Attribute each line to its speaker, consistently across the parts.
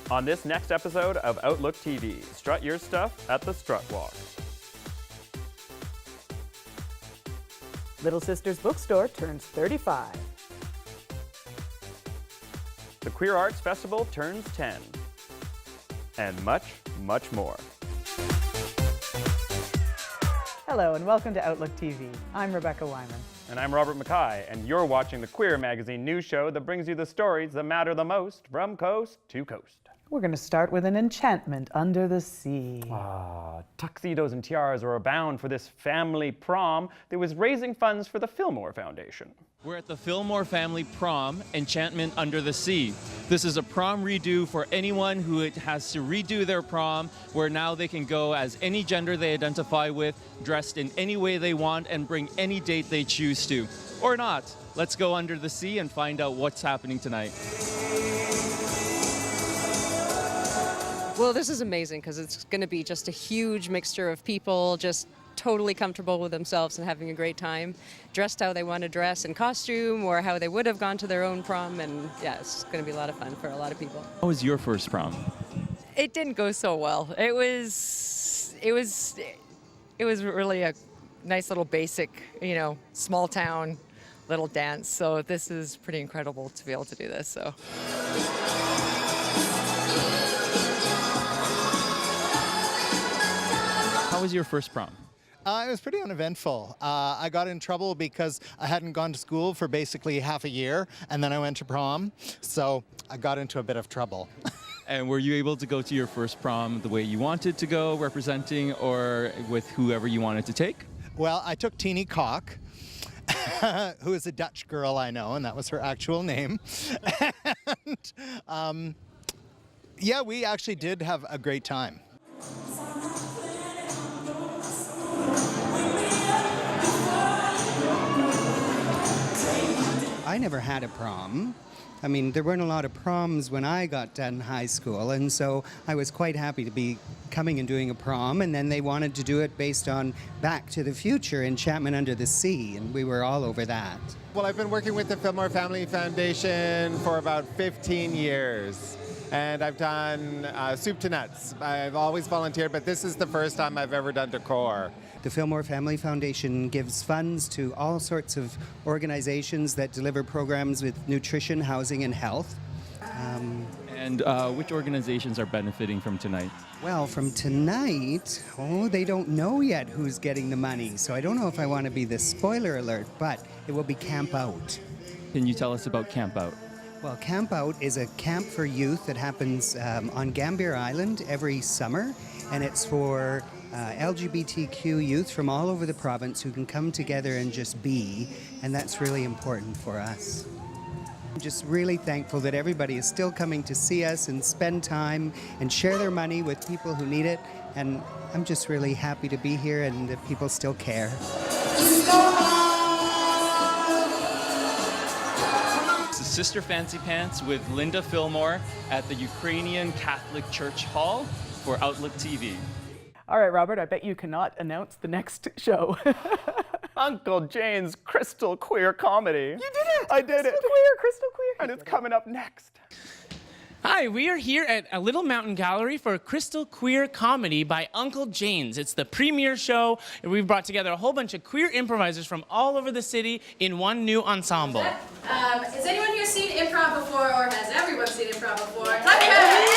Speaker 1: On this next episode of Outlook TV, strut your stuff at the STRUT Walk.
Speaker 2: Little Sisters Bookstore turns 35.
Speaker 1: The Queer Arts Festival turns 10. And much, much more.
Speaker 2: Hello and welcome to Outlook TV. I'm Rebecca Wyman.
Speaker 1: And I'm Robert Mackay, and you're watching the Queer Magazine news show that brings you the stories that matter the most from coast to coast.
Speaker 2: We're going to start with an enchantment under the sea.
Speaker 1: Tuxedos and tiaras were abound for this family prom that was raising funds for the Fillmore Foundation.
Speaker 3: We're at the Fillmore family prom, Enchantment Under the Sea. This is a prom redo for anyone who has to redo their prom, where now they can go as any gender they identify with, dressed in any way they want, and bring any date they choose to. Or not. Let's go under the sea and find out what's happening tonight.
Speaker 4: Well, this is amazing because it's going to be just a huge mixture of people just totally comfortable with themselves and having a great time, dressed how they want to dress in costume or how they would have gone to their own prom, and yeah, it's going to be a lot of fun for a lot of people.
Speaker 3: How was your first prom?
Speaker 4: It didn't go so well. It was really a nice little basic, small town little dance. So this is pretty incredible to be able to do this. So.
Speaker 3: How was your first prom?
Speaker 5: It was pretty uneventful. I got in trouble because I hadn't gone to school for basically half a year, and then I went to prom, so I got into a bit of trouble.
Speaker 3: And were you able to go to your first prom the way you wanted to go, representing, or with whoever you wanted to take?
Speaker 5: Well, I took Teenie Cock, who is a Dutch girl I know, and that was her actual name. And yeah, we actually did have a great time.
Speaker 6: I never had a prom. I mean, there weren't a lot of proms when I got done high school, and so I was quite happy to be coming and doing a prom, and then they wanted to do it based on Back to the Future, Enchantment Under the Sea, and we were all over that.
Speaker 7: Well, I've been working with the Fillmore Family Foundation for about 15 years, and I've done soup to nuts. I've always volunteered, but this is the first time I've ever done decor.
Speaker 6: The Fillmore Family Foundation gives funds to all sorts of organizations that deliver programs with nutrition, housing, and health.
Speaker 3: And which organizations are benefiting from tonight?
Speaker 6: Well, from tonight, they don't know yet who's getting the money, so I don't know if I want to be the spoiler alert, but it will be Camp Out.
Speaker 3: Can you tell us about Camp Out?
Speaker 6: Well, Camp Out is a camp for youth that happens on Gambier Island every summer, and it's for LGBTQ youth from all over the province who can come together and just be, and that's really important for us. I'm just really thankful that everybody is still coming to see us and spend time and share their money with people who need it, and I'm just really happy to be here and that people still care.
Speaker 3: This is Sister Fancy Pants with Linda Fillmore at the Ukrainian Catholic Church Hall for Outlook TV.
Speaker 2: All right, Robert, I bet you cannot announce the next show.
Speaker 1: Uncle Jane's Crystal Queer Comedy.
Speaker 2: You did it!
Speaker 1: I did it!
Speaker 2: Crystal queer.
Speaker 1: And it's coming up next.
Speaker 8: Hi, we are here at a Little Mountain Gallery for Crystal Queer Comedy by Uncle Jane's. It's the premiere show, and we've brought together a whole bunch of queer improvisers from all over the city in one new ensemble.
Speaker 9: Has anyone here seen improv before, or has everyone seen improv before? Clap your hands!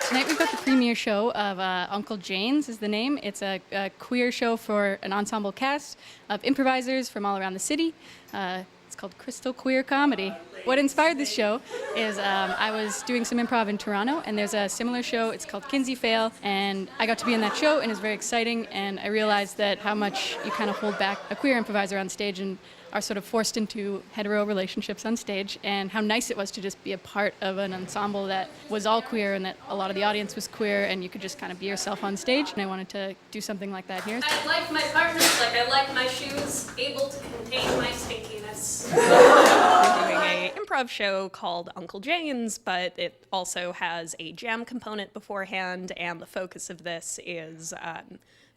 Speaker 10: Tonight we've got the premiere show of Uncle Jane's is the name. It's a queer show for an ensemble cast of improvisers from all around the city. It's called Crystal Queer Comedy. What inspired this show is I was doing some improv in Toronto, and there's a similar show. It's called Kinsey Fail, and I got to be in that show, and it's very exciting, and I realized that how much you kind of hold back a queer improviser on stage and are sort of forced into hetero relationships on stage, and how nice it was to just be a part of an ensemble that was all queer and that a lot of the audience was queer, and you could just kind of be yourself on stage, and I wanted to do something like that here.
Speaker 9: I like my partners like I like my shoes, able to contain my stinkiness.
Speaker 11: We're doing an improv show called Uncle Jane's, but it also has a jam component beforehand, and the focus of this is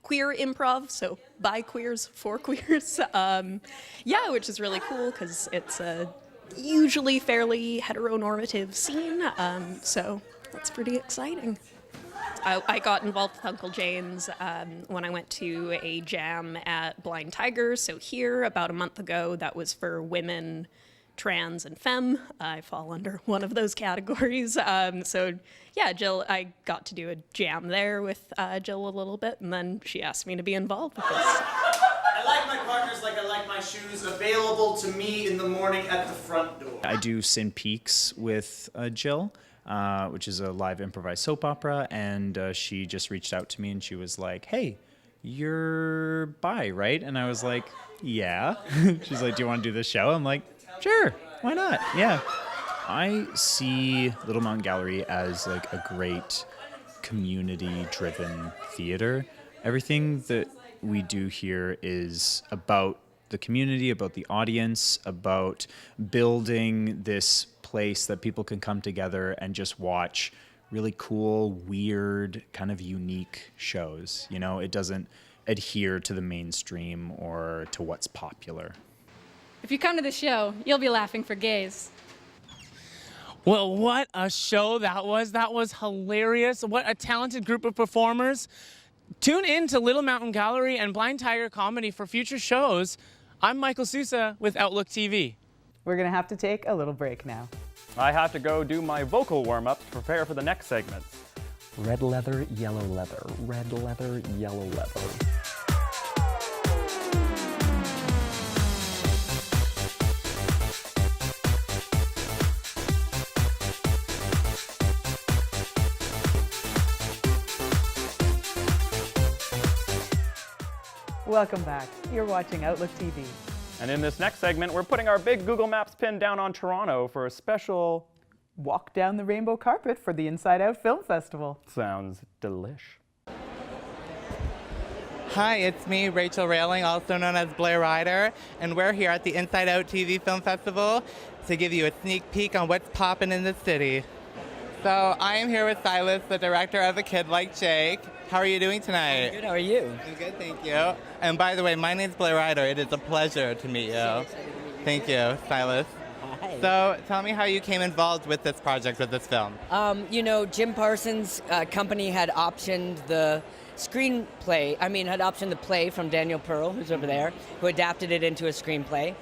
Speaker 11: queer improv, so by queers, for queers. Yeah, which is really cool because it's a usually fairly heteronormative scene, so that's pretty exciting. I got involved with Uncle Jane's when I went to a jam at Blind Tiger. So here, about a month ago, that was for women, trans, and femme. I fall under one of those categories. So yeah, Jill, I got to do a jam there with Jill a little bit, and then she asked me to be involved with this.
Speaker 12: I like my partners like I like my shoes, available to me in the morning at the front door.
Speaker 13: I do Sin Peaks with Jill, which is a live improvised soap opera, and she just reached out to me and she was like, hey, you're bi, right? And I was like, yeah. She's like, do you want to do this show? I'm like, sure, why not? Yeah. I see Little Mountain Gallery as like a great community-driven theater. Everything that we do here is about the community, about the audience, about building this place that people can come together and just watch really cool, weird, kind of unique shows. You know, it doesn't adhere to the mainstream or to what's popular.
Speaker 10: If you come to the show, you'll be laughing for gays.
Speaker 8: Well, what a show that was. That was hilarious. What a talented group of performers. Tune in to Little Mountain Gallery and Blind Tiger Comedy for future shows. I'm Michael Sousa with Outlook TV.
Speaker 2: We're going to have to take a little break now.
Speaker 1: I have to go do my vocal warm-up to prepare for the next segment.
Speaker 14: Red leather, yellow leather. Red leather, yellow leather.
Speaker 2: Welcome back. You're watching Outlook TV.
Speaker 1: And in this next segment, we're putting our big Google Maps pin down on Toronto for a special
Speaker 2: walk down the rainbow carpet for the Inside Out Film Festival.
Speaker 1: Sounds delish.
Speaker 15: Hi, it's me, Rachel Railing, also known as Blair Ryder, and we're here at the Inside Out TV Film Festival to give you a sneak peek on what's popping in the city. So I am here with Silas, the director of A Kid Like Jake. How are you doing tonight?
Speaker 16: I'm good, how are you?
Speaker 15: I'm good, thank you. And by the way, my name's Blair Ryder. It is a pleasure to meet you. Thank you, Silas.
Speaker 16: Hi.
Speaker 15: So tell me how you came involved with this project, with this film.
Speaker 16: You know, Jim Parsons' company had optioned the screenplay, had optioned the play from Daniel Pearl, who's over there, who adapted it into a screenplay.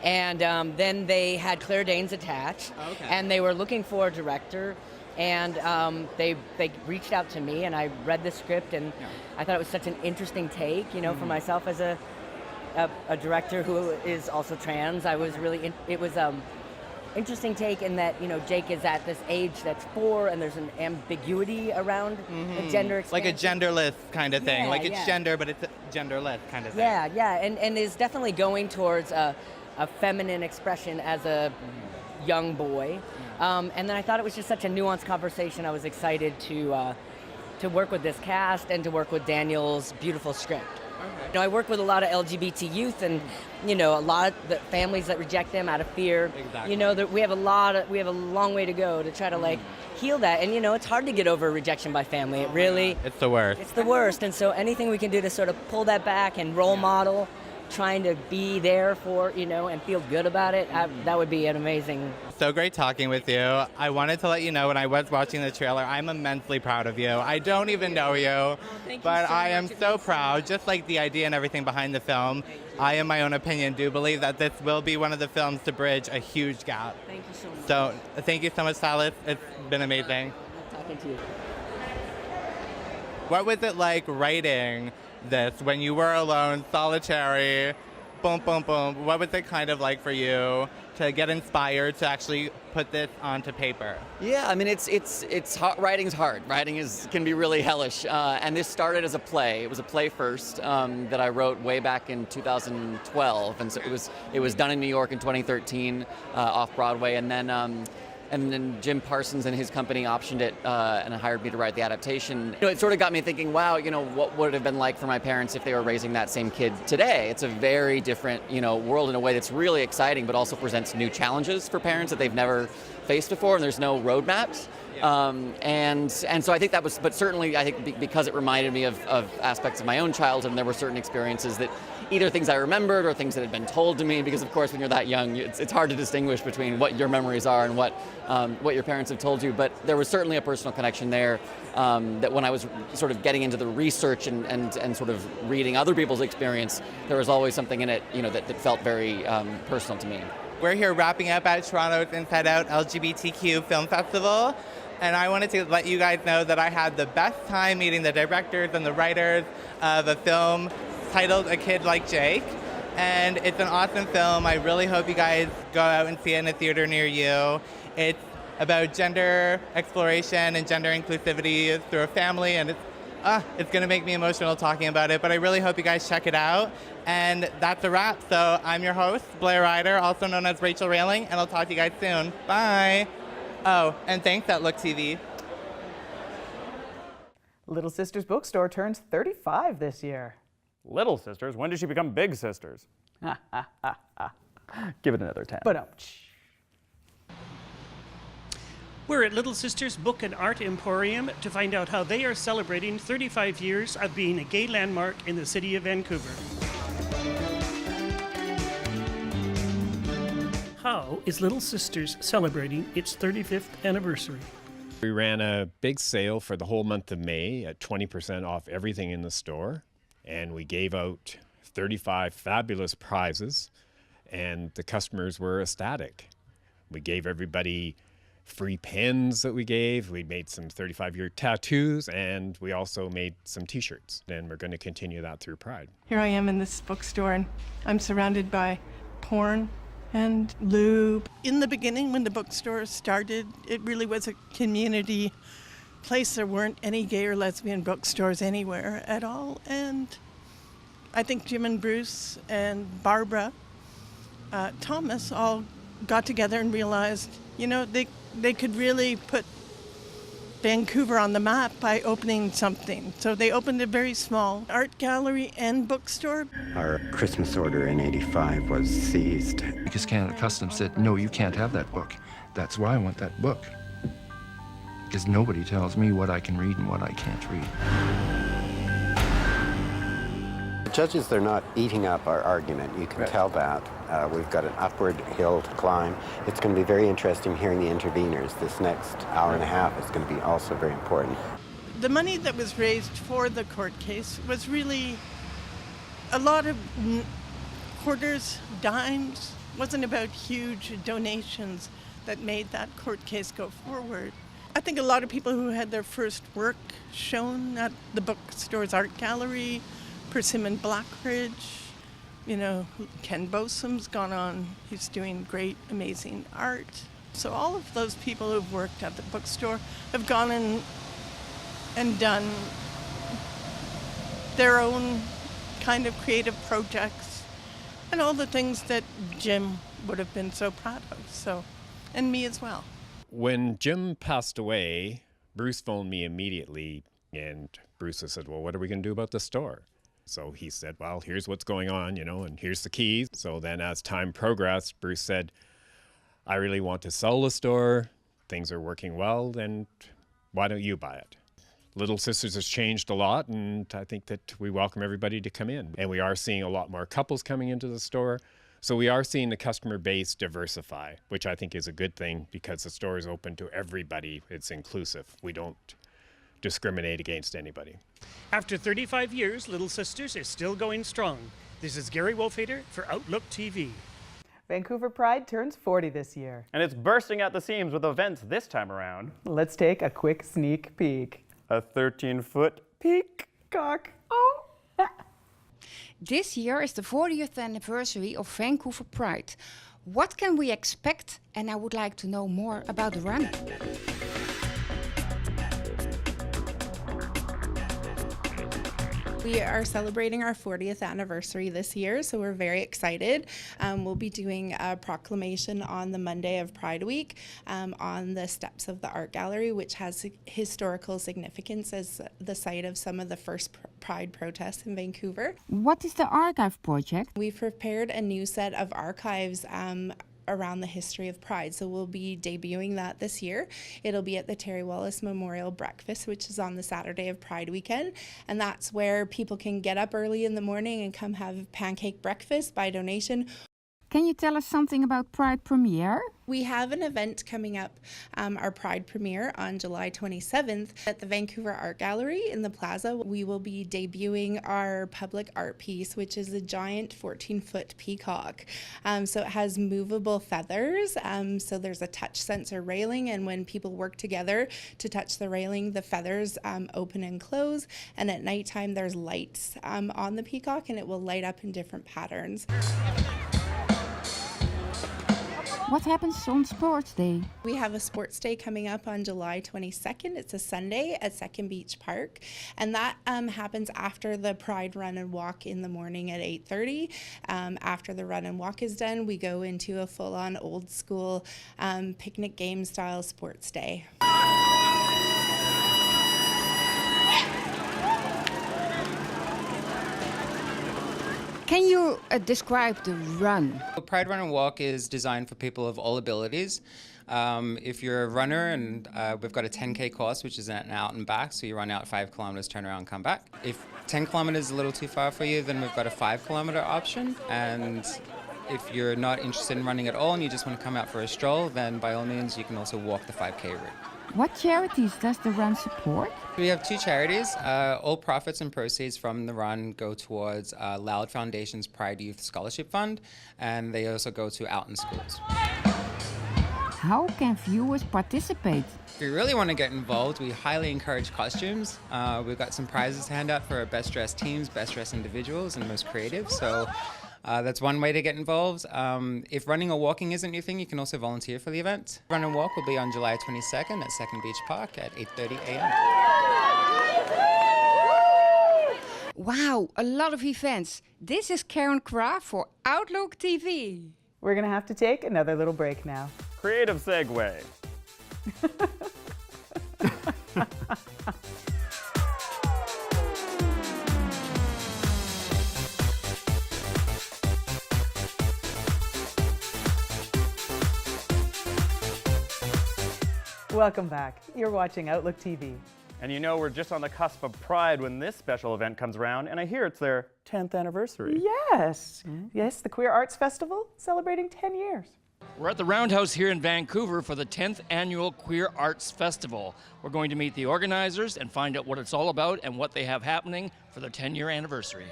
Speaker 16: And then they had Claire Danes attached, and they were looking for a director. And they reached out to me, and I read the script, and I thought it was such an interesting take, you know, for myself as a director who is also trans. It was interesting take in that, you know, Jake is at this age that's 4, and there's an ambiguity around the gender expansion.
Speaker 15: Like a genderless kind of thing. Like it's gender, but it's genderless kind of thing.
Speaker 16: Yeah, and is definitely going towards a feminine expression as a young boy. And then I thought it was just such a nuanced conversation. I was excited to work with this cast and to work with Daniel's beautiful script. You know, I work with a lot of LGBT youth, and you know, a lot of the families that reject them out of fear.
Speaker 15: Exactly.
Speaker 16: You know, we have a long way to go to try to like heal that. And you know, it's hard to get over rejection by family. It really,
Speaker 15: it's the worst.
Speaker 16: It's the worst. And so anything we can do to sort of pull that back and role model, trying to be there for, you know, and feel good about it, that would be an amazing.
Speaker 15: So great talking with you. I wanted to let you know when I was watching the trailer, I'm immensely proud of you. I don't even know you, but I am so proud, just like the idea and everything behind the film. I, in my own opinion, do believe that this will be one of the films to bridge a huge gap.
Speaker 16: Thank you so much.
Speaker 15: So thank you so much, Silas. It's been amazing.
Speaker 16: Talking to you.
Speaker 15: What was it like writing this when you were alone, solitary, boom, boom, boom? What was it kind of like for you to get inspired to actually put this onto paper?
Speaker 17: Yeah, I mean, it's hard. Writing's hard. Writing can be really hellish. And this started as a play. It was a play first that I wrote way back in 2012, and so it was done in New York in 2013 off Broadway, and then Jim Parsons and his company optioned it and hired me to write the adaptation. You know, it sort of got me thinking, wow, you know, what would it have been like for my parents if they were raising that same kid today? It's a very different, you know, world in a way that's really exciting, but also presents new challenges for parents that they've never faced before, and there's no roadmaps. And so I think that was, but certainly I think because it reminded me of aspects of my own childhood, and there were certain experiences that either things I remembered or things that had been told to me, because of course when you're that young, it's hard to distinguish between what your memories are and what your parents have told you. But there was certainly a personal connection there that when I was sort of getting into the research and sort of reading other people's experience, there was always something in it, that felt very personal to me.
Speaker 15: We're here wrapping up at Toronto's Inside Out LGBTQ Film Festival, and I wanted to let you guys know that I had the best time meeting the directors and the writers of a film titled A Kid Like Jake, and it's an awesome film. I really hope you guys go out and see it in a theater near you. It's about gender exploration and gender inclusivity through a family, and it's going to make me emotional talking about it, but I really hope you guys check it out. And that's a wrap. So I'm your host, Blair Ryder, also known as Rachel Railing, and I'll talk to you guys soon. Bye. Oh, and thanks, OutlookTV.
Speaker 2: Little Sisters Bookstore turns 35 this year.
Speaker 1: Little Sisters? When did she become Big Sisters? Give it another 10.
Speaker 2: But
Speaker 18: We're at Little Sisters Book and Art Emporium to find out how they are celebrating 35 years of being a gay landmark in the city of Vancouver. How is Little Sisters celebrating its 35th anniversary?
Speaker 19: We ran a big sale for the whole month of May at 20% off everything in the store, and we gave out 35 fabulous prizes, and the customers were ecstatic. We gave everybody free pens that we gave. We made some 35-year tattoos, and we also made some t-shirts, and we're going to continue that through Pride.
Speaker 20: Here I am in this bookstore, and I'm surrounded by porn and lube. In the beginning, when the bookstore started, it really was a community place. There weren't any gay or lesbian bookstores anywhere at all, and I think Jim and Bruce and Barbara Thomas all got together and realized, they could really put Vancouver on the map by opening something. So they opened a very small art gallery and bookstore.
Speaker 21: Our Christmas order in '85 was seized.
Speaker 22: Because Canada Customs said, no, you can't have that book. That's why I want that book. Because nobody tells me what I can read and what I can't read.
Speaker 21: The judges, they're not eating up our argument. You can tell that. We've got an upward hill to climb. It's going to be very interesting hearing the interveners. This next hour and a half is going to be also very important.
Speaker 20: The money that was raised for the court case was really a lot of quarters, dimes. It wasn't about huge donations that made that court case go forward. I think a lot of people who had their first work shown at the bookstore's art gallery, Persimmon Blackridge, Ken Bosom's gone on. He's doing great, amazing art. So all of those people who've worked at the bookstore have gone in and done their own kind of creative projects and all the things that Jim would have been so proud of, and me as well.
Speaker 19: When Jim passed away, Bruce phoned me immediately, and Bruce said, well, what are we going to do about the store? So he said, well, here's what's going on, and here's the keys. So then as time progressed, Bruce said, I really want to sell the store. Things are working well, and why don't you buy it? Little Sisters has changed a lot, and I think that we welcome everybody to come in. And we are seeing a lot more couples coming into the store. So we are seeing the customer base diversify, which I think is a good thing because the store is open to everybody. It's inclusive. We don't discriminate against anybody.
Speaker 18: After 35 years, Little Sisters is still going strong. This is Gary Wolfader for OutlookTV.
Speaker 2: Vancouver Pride turns 40 this year.
Speaker 1: And it's bursting at the seams with events this time around.
Speaker 2: Let's take a quick sneak peek.
Speaker 1: A 13-foot peacock.
Speaker 2: Oh!
Speaker 23: This year is the 40th anniversary of Vancouver Pride. What can we expect? And I would like to know more about the run.
Speaker 24: We are celebrating our 40th anniversary this year, so we're very excited. We'll be doing a proclamation on the Monday of Pride Week on the steps of the art gallery, which has historical significance as the site of some of the first Pride protests in Vancouver.
Speaker 23: What is the archive project?
Speaker 24: We've prepared a new set of archives around the history of Pride. So we'll be debuting that this year. It'll be at the Terry Wallace Memorial Breakfast, which is on the Saturday of Pride weekend. And that's where people can get up early in the morning and come have pancake breakfast by donation.
Speaker 23: Can you tell us something about Pride Premiere?
Speaker 24: We have an event coming up, our Pride Premiere on July 27th at the Vancouver Art Gallery in the Plaza. We will be debuting our public art piece, which is a giant 14-foot peacock. So it has movable feathers. So there's a touch sensor railing, and when people work together to touch the railing, the feathers open and close. And at nighttime, there's lights on the peacock, and it will light up in different patterns.
Speaker 23: What happens on Sports Day?
Speaker 24: We have a sports day coming up on July 22nd. It's a Sunday at Second Beach Park, and that happens after the Pride Run and Walk in the morning at 8:30. After the run and walk is done, we go into a full-on old school picnic game style sports day.
Speaker 23: Can you describe the run?
Speaker 4: Pride Run and Walk is designed for people of all abilities. If you're a runner, and we've got a 10K course, which is an out and back, so you run out 5 kilometers, turn around, come back. If 10 kilometers is a little too far for you, then we've got a 5-kilometer option. And if you're not interested in running at all and you just want to come out for a stroll, then by all means you can also walk the 5K route.
Speaker 23: What charities does the run support?
Speaker 4: We have 2 charities. All profits and proceeds from the run go towards Loud Foundation's Pride Youth Scholarship Fund, and they also go to Out in Schools.
Speaker 23: How can viewers participate?
Speaker 4: If you really want to get involved, we highly encourage costumes. We've got some prizes to hand out for our best dressed teams, best dressed individuals, and most creative. So that's one way to get involved. If running or walking isn't your thing, you can also volunteer for the event. Run and Walk will be on July 22nd at Second Beach Park at 8:30 a.m.
Speaker 23: Wow, a lot of events. This is Karen Kra for Outlook TV.
Speaker 2: We're going to have to take another little break now.
Speaker 1: Creative segue.
Speaker 2: Welcome back. You're watching Outlook TV.
Speaker 1: And you know we're just on the cusp of Pride when this special event comes around, and I hear it's their 10th anniversary.
Speaker 2: Yes. Yes, the Queer Arts Festival celebrating 10 years.
Speaker 5: We're at the Roundhouse here in Vancouver for the 10th annual Queer Arts Festival. We're going to meet the organizers and find out what it's all about and what they have happening for their 10-year anniversary.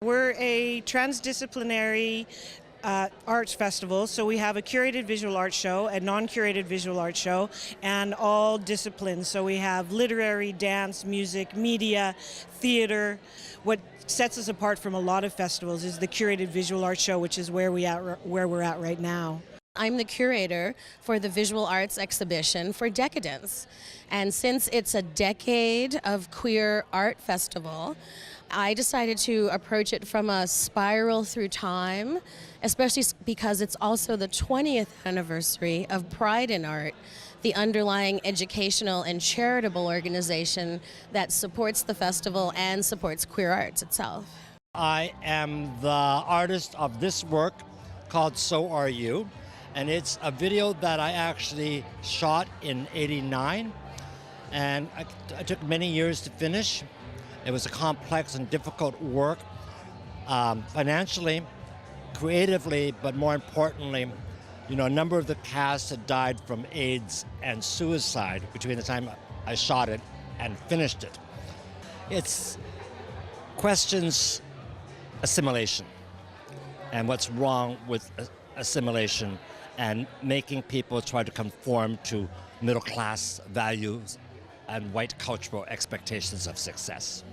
Speaker 6: We're a transdisciplinary arts festival, so we have a curated visual art show, a non-curated visual art show, and all disciplines. So we have literary, dance, music, media, theater. What sets us apart from a lot of festivals is the curated visual art show, which is where we're at right now.
Speaker 7: I'm the curator for the visual arts exhibition for Decadence. And since it's a decade of queer art festival, I decided to approach it from a spiral through time, especially because it's also the 20th anniversary of Pride in Art, the underlying educational and charitable organization that supports the festival and supports queer arts itself.
Speaker 25: I am the artist of this work called So Are You, and it's a video that I actually shot in '89, and it took many years to finish. It was a complex and difficult work, financially, creatively, but more importantly, you know, a number of the cast had died from AIDS and suicide between the time I shot it and finished it. It's questions assimilation and what's wrong with assimilation and making people try to conform to middle-class values and white cultural expectations of success.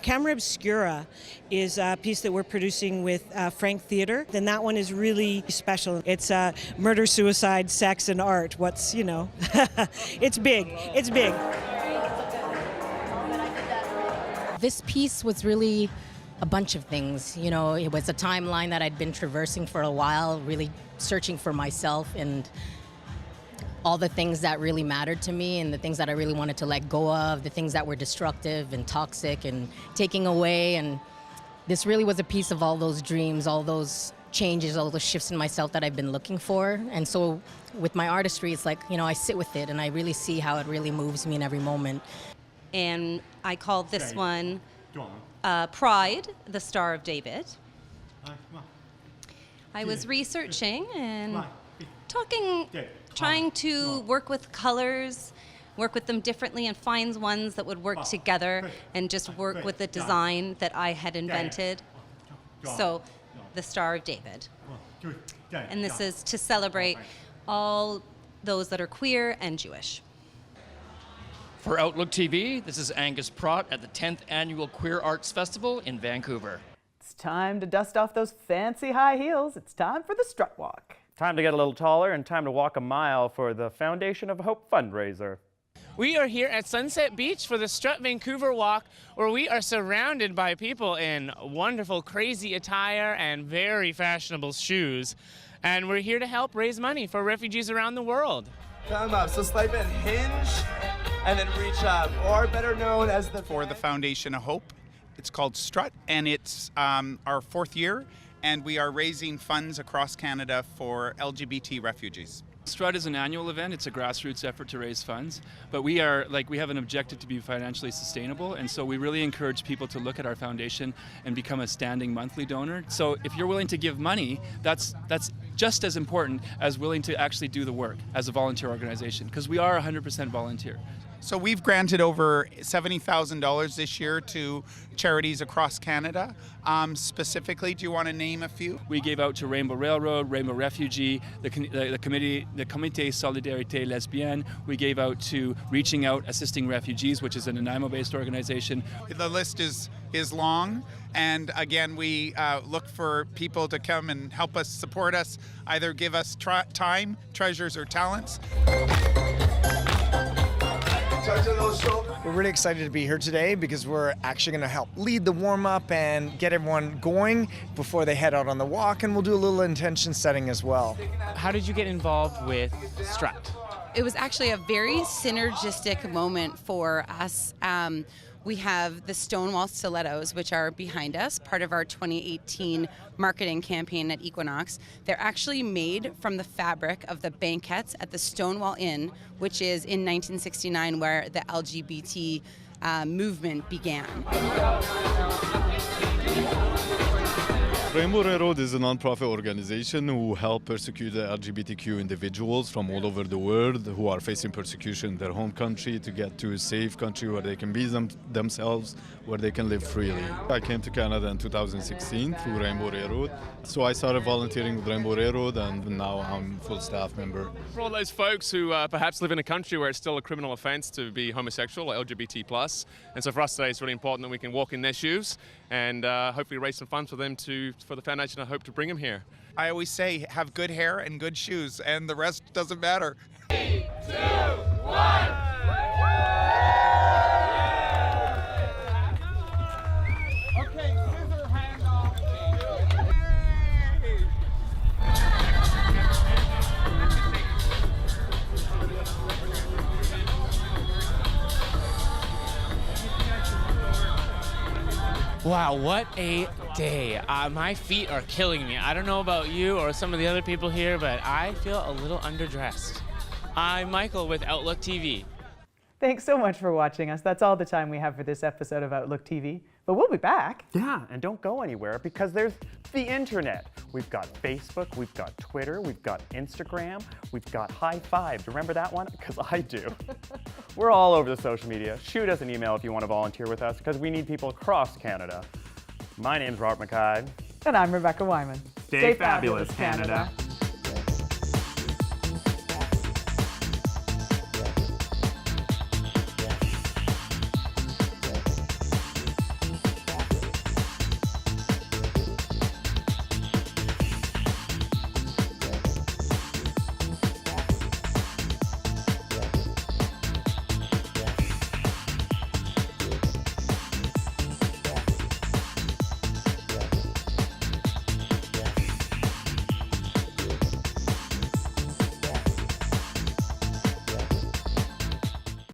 Speaker 6: Camera Obscura is a piece that we're producing with Frank Theater. Then that one is really special. It's murder, suicide, sex, and art. What's, you know, it's big. It's big.
Speaker 26: This piece was really a bunch of things. You know, it was a timeline that I'd been traversing for a while, really searching for myself and all the things that really mattered to me and the things that I really wanted to let go of, the things that were destructive and toxic and taking away. And this really was a piece of all those dreams, all those changes, all the shifts in myself that I've been looking for. And so with my artistry, it's like, you know, I sit with it and I really see how it really moves me in every moment.
Speaker 3: And I call this one Pride, the Star of David. I was researching and trying to work with colors, work with them differently, and find ones that would work together and just work with the design that I had invented. So, the Star of David. And this is to celebrate all those that are queer and Jewish.
Speaker 5: For Outlook TV, this is Angus Pratt at the 10th Annual Queer Arts Festival in Vancouver.
Speaker 2: It's time to dust off those fancy high heels. It's time for the STRUT Walk.
Speaker 1: Time to get a little taller and time to walk a mile for the Foundation of Hope fundraiser.
Speaker 8: We are here at Sunset Beach for the STRUT Vancouver Walk, where we are surrounded by people in wonderful, crazy attire and very fashionable shoes. And we're here to help raise money for refugees around the world.
Speaker 9: Come up, so swipe and hinge, and then reach up, or better known as
Speaker 10: For the Foundation of Hope. It's called STRUT, and it's our 4th year, and we are raising funds across Canada for LGBT refugees.
Speaker 11: STRUT is an annual event. It's a grassroots effort to raise funds, but we have an objective to be financially sustainable, and so we really encourage people to look at our foundation and become a standing monthly donor. So if you're willing to give money, that's just as important as willing to actually do the work as a volunteer organization, because we are 100% volunteer.
Speaker 10: So we've granted over $70,000 this year to charities across Canada. Specifically, do you want to name a few?
Speaker 11: We gave out to Rainbow Railroad, Rainbow Refugee, the Comité Solidarité Lesbienne. We gave out to Reaching Out Assisting Refugees, which is an Nanaimo-based organization.
Speaker 10: The list is long, and again, we look for people to come and help us, support us, either give us time, treasures, or talents.
Speaker 12: We're really excited to be here today because we're actually going to help lead the warm-up and get everyone going before they head out on the walk, and we'll do a little intention setting as well.
Speaker 8: How did you get involved with STRUT?
Speaker 13: It was actually a very synergistic moment for us. We have the Stonewall stilettos, which are behind us, part of our 2018 marketing campaign at Equinox. They're actually made from the fabric of the banquettes at the Stonewall Inn, which is in 1969 where the LGBT movement began.
Speaker 27: Rainbow Railroad is a non-profit organization who help persecuted LGBTQ individuals from all over the world who are facing persecution in their home country to get to a safe country where they can be themselves, where they can live freely. I came to Canada in 2016 through Rainbow Railroad. So I started volunteering with Rainbow Railroad, and now I'm a full staff member.
Speaker 28: For all those folks who perhaps live in a country where it's still a criminal offence to be homosexual or LGBT+, and so for us today it's really important that we can walk in their shoes and hopefully raise some funds for them for the foundation. I hope to bring them here.
Speaker 10: I always say, have good hair and good shoes, and the rest doesn't matter.
Speaker 9: 3, 2, 1.
Speaker 8: Wow, what a day. My feet are killing me. I don't know about you or some of the other people here, but I feel a little underdressed. I'm Michael with Outlook TV.
Speaker 2: Thanks so much for watching us. That's all the time we have for this episode of Outlook TV. But we'll be back.
Speaker 1: Yeah, and don't go anywhere because there's the internet. We've got Facebook, we've got Twitter, we've got Instagram, we've got High Five. Remember that one? Because I do. We're all over the social media. Shoot us an email if you want to volunteer with us because we need people across Canada. My name's Robert Mackay.
Speaker 2: And I'm Rebecca Wyman.
Speaker 1: Stay fabulous, Canada.